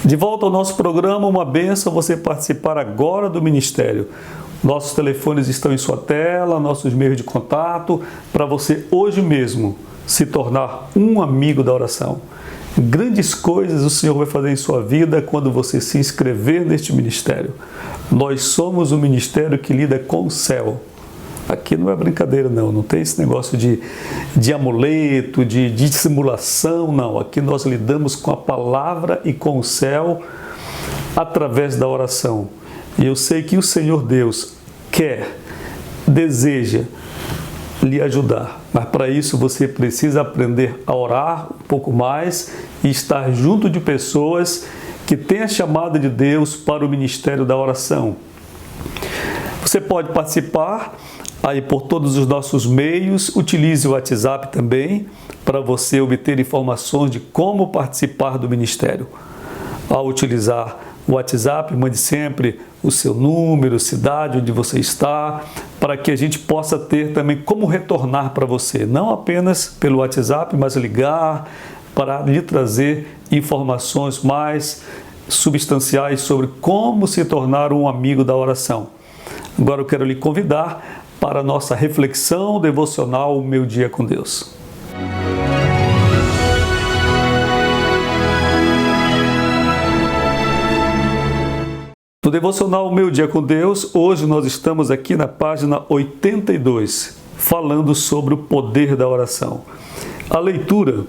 De volta ao nosso programa, uma bênção você participar agora do Ministério. Nossos telefones estão em sua tela, nossos meios de contato, para você hoje mesmo se tornar um amigo da oração. Grandes coisas o Senhor vai fazer em sua vida quando você se inscrever neste ministério. Nós somos um ministério que lida com o céu. Aqui não é brincadeira não tem esse negócio de amuleto, de dissimulação, não. Aqui nós lidamos com a palavra e com o céu através da oração. E eu sei que o Senhor Deus deseja lhe ajudar. Mas para isso você precisa aprender a orar um pouco mais e estar junto de pessoas que têm a chamada de Deus para o ministério da oração. Você pode participar aí por todos os nossos meios. Utilize o WhatsApp também para você obter informações de como participar do ministério. Ao utilizar o WhatsApp, mande sempre o seu número, cidade onde você está, para que a gente possa ter também como retornar para você, não apenas pelo WhatsApp, mas ligar para lhe trazer informações mais substanciais sobre como se tornar um amigo da oração. Agora eu quero lhe convidar para a nossa reflexão devocional, o Meu Dia com Deus. No devocional Meu Dia com Deus, hoje nós estamos aqui na página 82, falando sobre o poder da oração. A leitura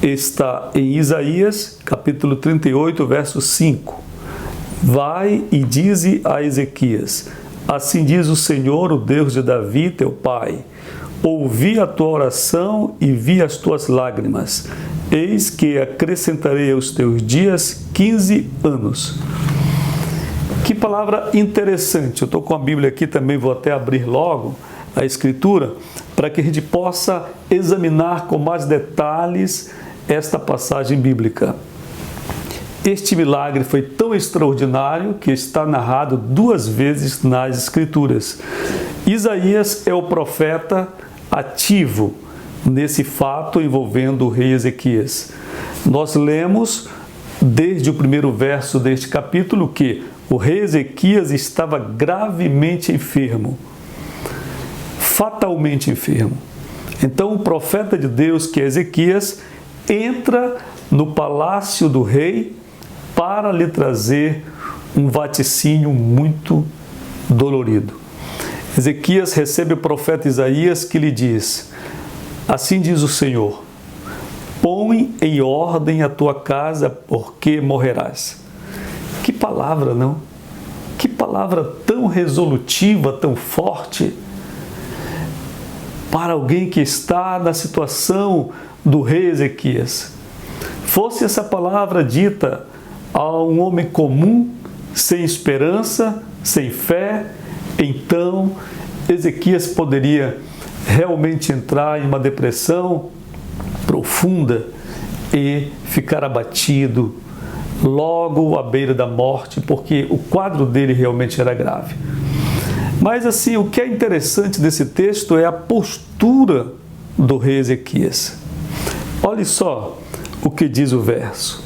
está em Isaías, capítulo 38, verso 5. Vai e dize a Ezequias: assim diz o Senhor, o Deus de Davi, teu pai: ouvi a tua oração e vi as tuas lágrimas. Eis que acrescentarei aos teus dias 15 anos. Que palavra interessante. Eu estou com a Bíblia aqui também, vou até abrir logo a Escritura, para que a gente possa examinar com mais detalhes esta passagem bíblica. Este milagre foi tão extraordinário que está narrado 2 vezes nas Escrituras. Isaías é o profeta ativo nesse fato envolvendo o rei Ezequias. Nós lemos desde o primeiro verso deste capítulo que o rei Ezequias estava gravemente enfermo, fatalmente enfermo. Então o profeta de Deus, que é Ezequias, entra no palácio do rei para lhe trazer um vaticínio muito dolorido. Ezequias recebe o profeta Isaías, que lhe diz: assim diz o Senhor, põe em ordem a tua casa, porque morrerás. Que palavra, não? Que palavra tão resolutiva, tão forte, para alguém que está na situação do rei Ezequias. Fosse essa palavra dita a um homem comum, sem esperança, sem fé, então Ezequias poderia realmente entrar em uma depressão profunda e ficar abatido, logo à beira da morte, porque o quadro dele realmente era grave. Mas assim, o que é interessante desse texto é a postura do rei Ezequias. Olhe só o que diz o verso.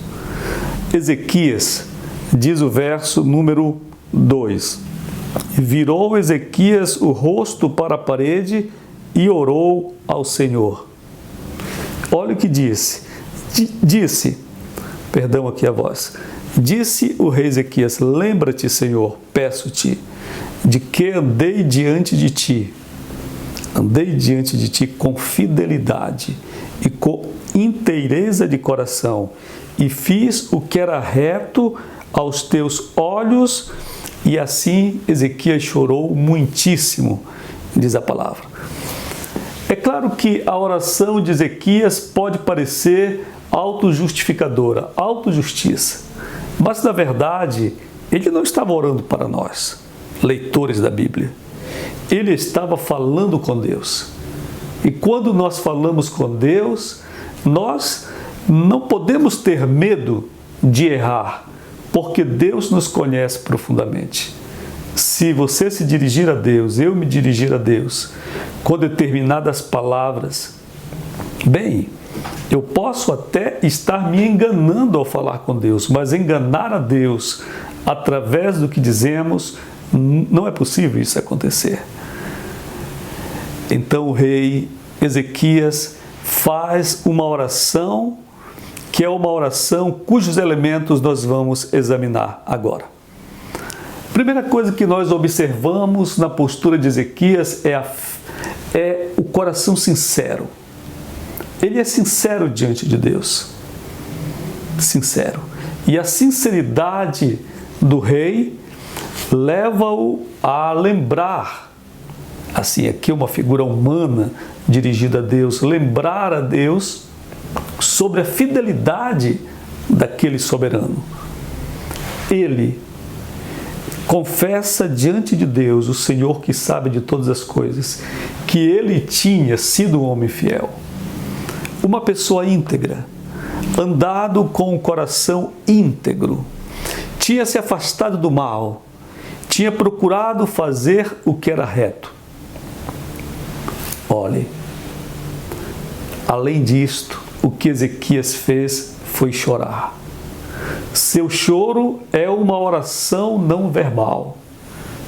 Ezequias, diz o verso número 2. Virou Ezequias o rosto para a parede e orou ao Senhor. Olha o que disse. Perdão aqui a voz. Disse o rei Ezequias: lembra-te, Senhor, peço-te, de que andei diante de ti. Andei diante de ti com fidelidade e com inteireza de coração, e fiz o que era reto aos teus olhos. E assim Ezequias chorou muitíssimo, diz a palavra. É claro que a oração de Ezequias pode parecer autojustificadora, autojustiça. Mas, na verdade, ele não estava orando para nós, leitores da Bíblia. Ele estava falando com Deus. E quando nós falamos com Deus, nós não podemos ter medo de errar, porque Deus nos conhece profundamente. Se você se dirigir a Deus, eu me dirigir a Deus, com determinadas palavras, bem, Eu posso até estar me enganando ao falar com Deus, mas enganar a Deus através do que dizemos, não é possível isso acontecer. Então o rei Ezequias faz uma oração, que é uma oração cujos elementos nós vamos examinar agora. Primeira coisa que nós observamos na postura de Ezequias é o coração sincero. Ele é sincero diante de Deus. Sincero. E a sinceridade do rei leva-o a lembrar, assim, aqui uma figura humana dirigida a Deus, lembrar a Deus sobre a fidelidade daquele soberano. Ele confessa diante de Deus, o Senhor que sabe de todas as coisas, que ele tinha sido um homem fiel, uma pessoa íntegra, andado com o coração íntegro, tinha se afastado do mal, tinha procurado fazer o que era reto. Olhe, além disto, o que Ezequias fez foi chorar. Seu choro é uma oração não verbal.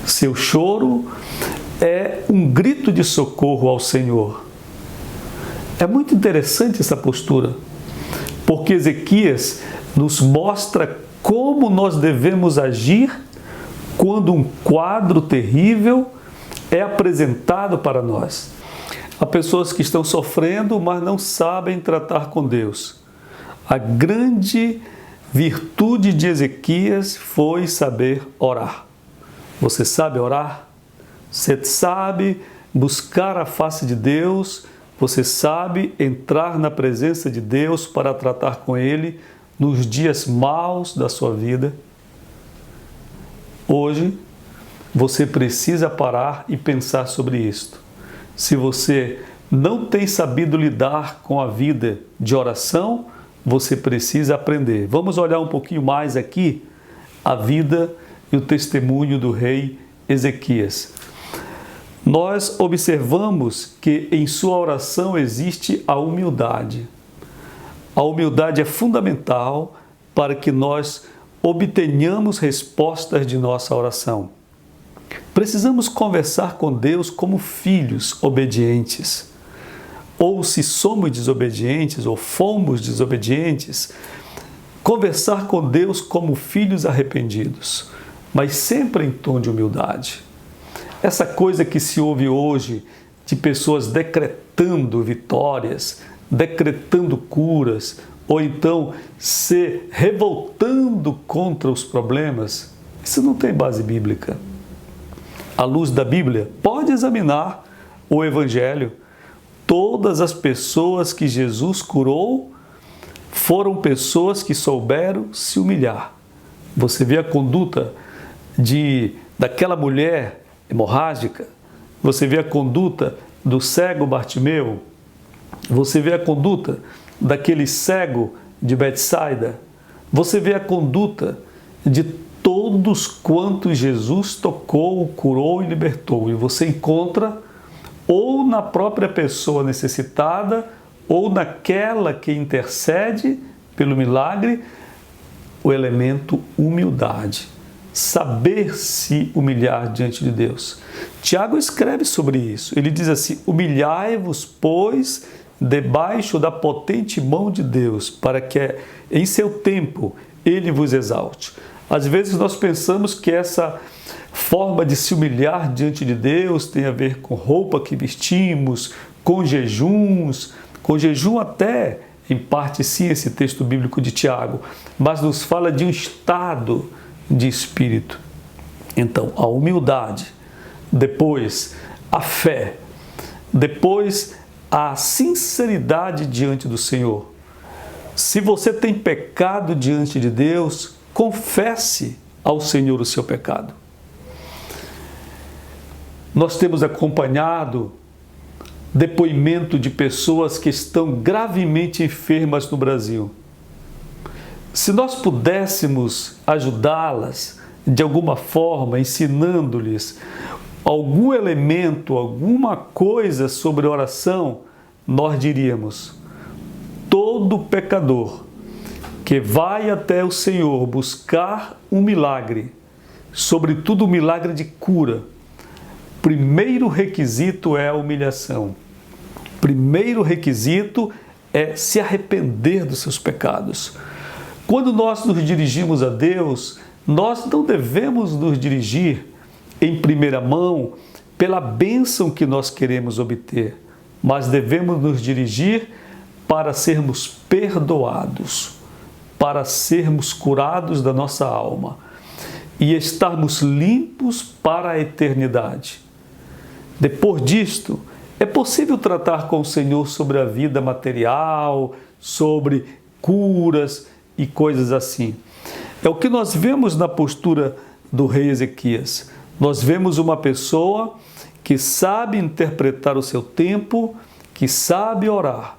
Seu choro é um grito de socorro ao Senhor. É muito interessante essa postura, porque Ezequias nos mostra como nós devemos agir quando um quadro terrível é apresentado para nós. Há pessoas que estão sofrendo, mas não sabem tratar com Deus. A grande virtude de Ezequias foi saber orar. Você sabe orar? Você sabe buscar a face de Deus? Você sabe entrar na presença de Deus para tratar com Ele nos dias maus da sua vida? Hoje, você precisa parar e pensar sobre isto. Se você não tem sabido lidar com a vida de oração, você precisa aprender. Vamos olhar um pouquinho mais aqui a vida e o testemunho do rei Ezequias. Nós observamos que em sua oração existe a humildade. A humildade é fundamental para que nós obtenhamos respostas de nossa oração. Precisamos conversar com Deus como filhos obedientes. Ou se somos desobedientes ou fomos desobedientes, conversar com Deus como filhos arrependidos, mas sempre em tom de humildade. Essa coisa que se ouve hoje de pessoas decretando vitórias, decretando curas, ou então se revoltando contra os problemas, isso não tem base bíblica. À luz da Bíblia, pode examinar o Evangelho. Todas as pessoas que Jesus curou foram pessoas que souberam se humilhar. Você vê a conduta daquela mulher hemorrágica, você vê a conduta do cego Bartimeu, você vê a conduta daquele cego de Betsaida, você vê a conduta de todos quantos Jesus tocou, curou e libertou. E você encontra ou na própria pessoa necessitada, ou naquela que intercede pelo milagre, o elemento humildade. Saber se humilhar diante de Deus. Tiago escreve sobre isso. Ele diz assim: humilhai-vos, pois, debaixo da potente mão de Deus, para que em seu tempo Ele vos exalte. Às vezes nós pensamos que essa forma de se humilhar diante de Deus tem a ver com roupa que vestimos, com jejuns, com jejum até, em parte sim, esse texto bíblico de Tiago, mas nos fala de um estado de espírito. Então, a humildade, depois a fé, depois a sinceridade diante do Senhor. Se você tem pecado diante de Deus, confesse ao Senhor o seu pecado. Nós temos acompanhado depoimento de pessoas que estão gravemente enfermas no Brasil. Se nós pudéssemos ajudá-las de alguma forma, ensinando-lhes algum elemento, alguma coisa sobre oração, nós diríamos: todo pecador que vai até o Senhor buscar um milagre, sobretudo um milagre de cura, primeiro requisito é a humilhação. Primeiro requisito é se arrepender dos seus pecados. Quando nós nos dirigimos a Deus, nós não devemos nos dirigir em primeira mão pela bênção que nós queremos obter, mas devemos nos dirigir para sermos perdoados, para sermos curados da nossa alma e estarmos limpos para a eternidade. Depois disto, é possível tratar com o Senhor sobre a vida material, sobre curas e coisas assim. É o que nós vemos na postura do rei Ezequias. Nós vemos uma pessoa que sabe interpretar o seu tempo, que sabe orar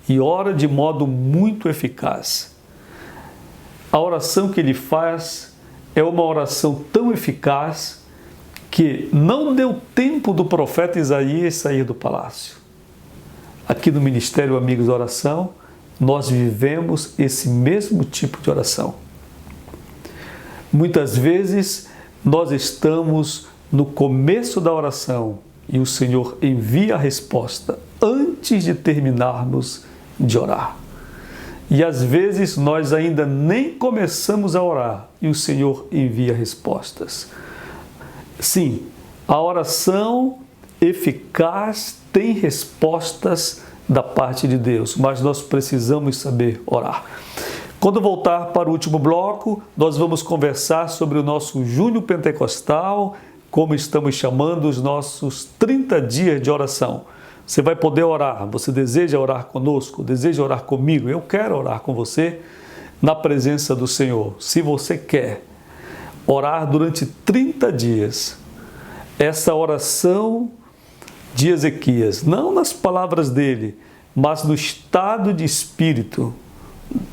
e ora de modo muito eficaz. A oração que ele faz é uma oração tão eficaz que não deu tempo do profeta Isaías sair do palácio. Aqui no Ministério Amigos da Oração, nós vivemos esse mesmo tipo de oração. Muitas vezes nós estamos no começo da oração e o Senhor envia a resposta antes de terminarmos de orar. E às vezes nós ainda nem começamos a orar e o Senhor envia respostas. Sim, a oração eficaz tem respostas da parte de Deus, mas nós precisamos saber orar. Quando voltar para o último bloco, nós vamos conversar sobre o nosso Junho Pentecostal, como estamos chamando os nossos 30 dias de oração. Você vai poder orar, você deseja orar conosco, deseja orar comigo, eu quero orar com você na presença do Senhor. Se você quer orar durante 30 dias, essa oração de Ezequias, não nas palavras dele, mas no estado de espírito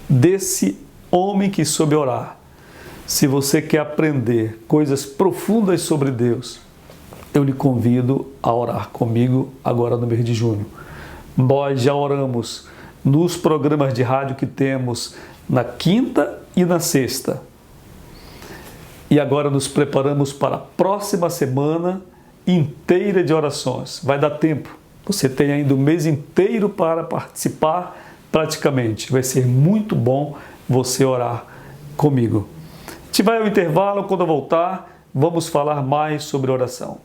desse homem que soube orar. Se você quer aprender coisas profundas sobre Deus, eu lhe convido a orar comigo agora no mês de junho. Nós já oramos nos programas de rádio que temos na quinta e na sexta. E agora nos preparamos para a próxima semana inteira de orações. Vai dar tempo. Você tem ainda o mês inteiro para participar praticamente. Vai ser muito bom você orar comigo. A gente vai ao intervalo. Quando eu voltar, vamos falar mais sobre oração.